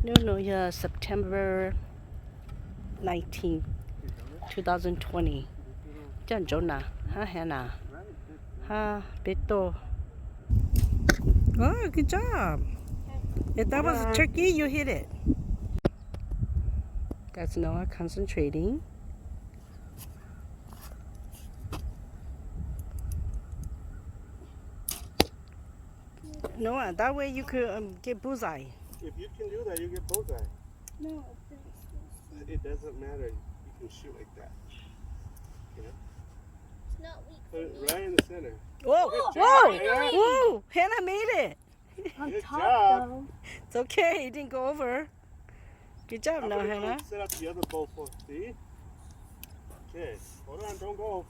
No, yeah, September 19, 2020. Jan Jonah, ha Hannah, ha Beto. Oh, good job. If that was a turkey, you hit it. That's Noah concentrating. Noah, that way you could get bullseye. If you can do that, you get bullseye. No, it doesn't matter. You can shoot like that. You know? it's not weak. Put it right in the center. Whoa, whoa, whoa! Hannah made it. On Good top, job. though. It's okay. It didn't go over. Good job, I'm now, gonna Hannah. set up the other bowl for see. Okay, hold on, don't go.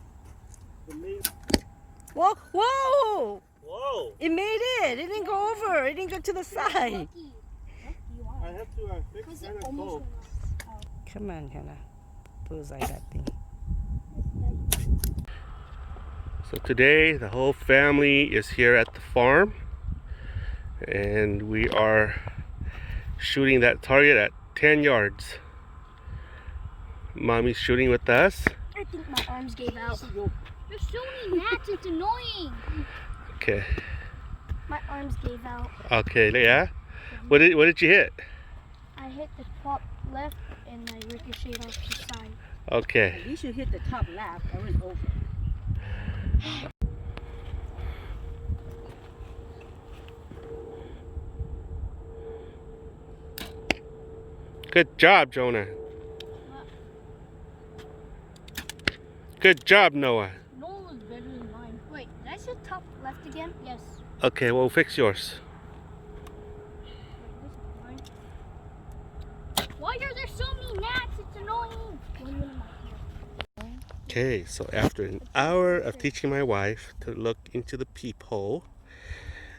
Whoa, whoa! Whoa! It made it. It didn't go over. It didn't go to the side. I have to fix Hannah's bowl. Come on, Hannah. Bullseye that thing. So today the whole family is here at the farm and we are shooting that target at 10 yards. Mommy's shooting with us. I think my arms gave out. There's so many gnats, it's annoying. Okay. My arms gave out. Okay, yeah. What did you hit? I hit the top left and I ricocheted off the side. Okay. You should hit the top left. I went over. Good job, Jonah. Good job, Noah. Noah's better than mine. Wait, did I say top left again? Yes. Okay, well, fix yours. Why are there so many gnats? It's annoying. Okay, so after an hour of teaching my wife to look into the peephole,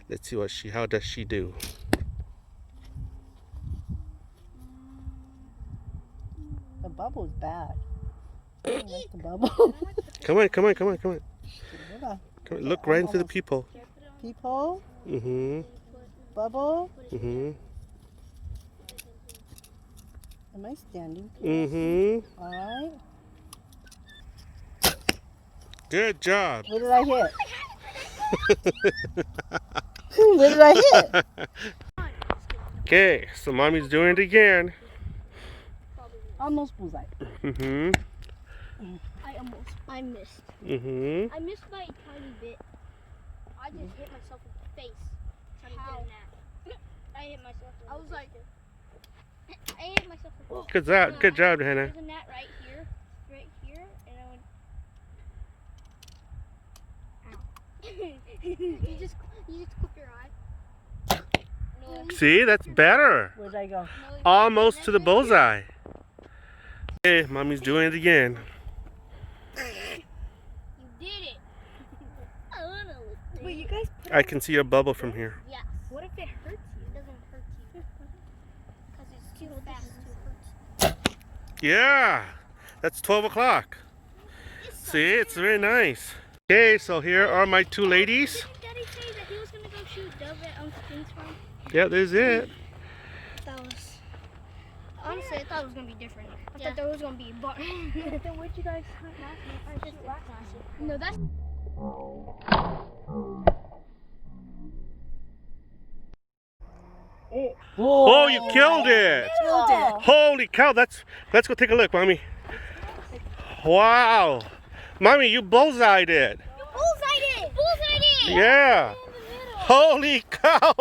let's see how does she do. The bubble's bad. I don't like the bubble. Come on. Hold on. Come on, look right into the peephole. Peephole, Mm-hmm. bubble. Mm-hmm. Am I standing? Mm-hmm. All right. Good job. Where did I hit? Where did I hit? Okay, so mommy's doing it again. Almost bullseye. Mm-hmm. I missed. Mm-hmm. I missed by a tiny bit. I just hit myself in the face. How? I hit myself. I was like, I hit myself in the face. Good job, Hannah. There's a gnat right here, and I went. Ow. you just clip your eye. No, See, that's better. Where did I go? Almost to the bullseye. Okay, mommy's doing it again. You did it. I wanna look. Wait, you guys. I can see your bubble from here. Yes. What if it hurts you? It doesn't hurt you. Because it's too fast to hurt. Yeah, that's 12 o'clock. See, it's very nice. Okay, so here are my two ladies. Didn't Daddy say that he was going to go shoot dove at Uncle King's farm? Yeah, there's it. That was... Honestly, I thought it was going to be different. I thought there was going to be a bar. Then where'd you guys hunt last year? I shoot last year. No, that's... Oh, you killed it. Killed it. Holy cow, let's go take a look, mommy. Wow. Mommy, you bullseyed it. Bullseyed it! Bullseyed it! Yeah. Holy cow.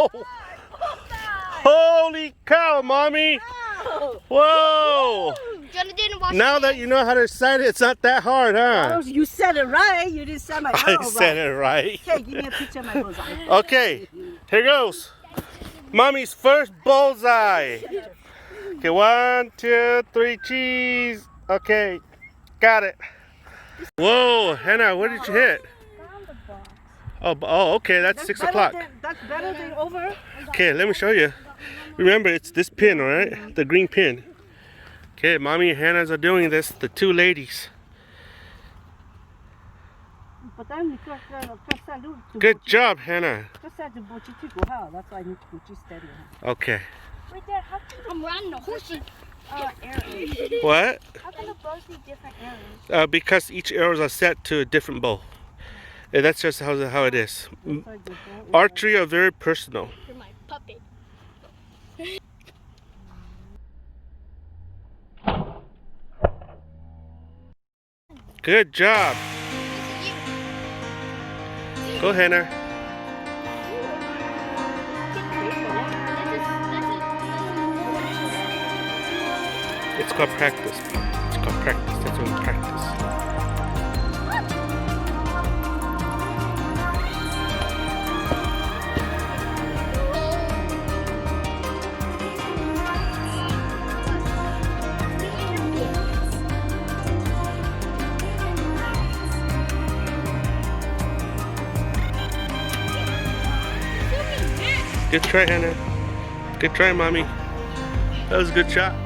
Holy cow, mommy. Whoa. Jonah didn't watch Now that you know how to sight it, it's not that hard, huh? You said it right. You didn't say my I said it right. Okay, give me a picture of my bullseye. Okay, here goes. Mommy's first bullseye. Okay, 1, 2, 3, cheese. Okay, got it. Whoa, Hannah, what did you hit? Oh, okay, that's 6 o'clock. That's better than over. Okay, let me show you. Remember, it's this pin, all right? The green pin. Okay, Mommy and Hannah's are doing this, the two ladies. Good job, Hannah. That's why I need to put you steady. Okay. Wait, Dad, how can I'm running the horses. arrows? What? How can the bows be different arrows? Because each arrows are set to a different bow. And that's just how it is. Looks like the boat is Archery are very personal. You're my puppet. Good job. Go, Hannah. It's called practice. It's called practice. That's what we practice. Good try, Hannah. Good try, Mommy. That was a good shot.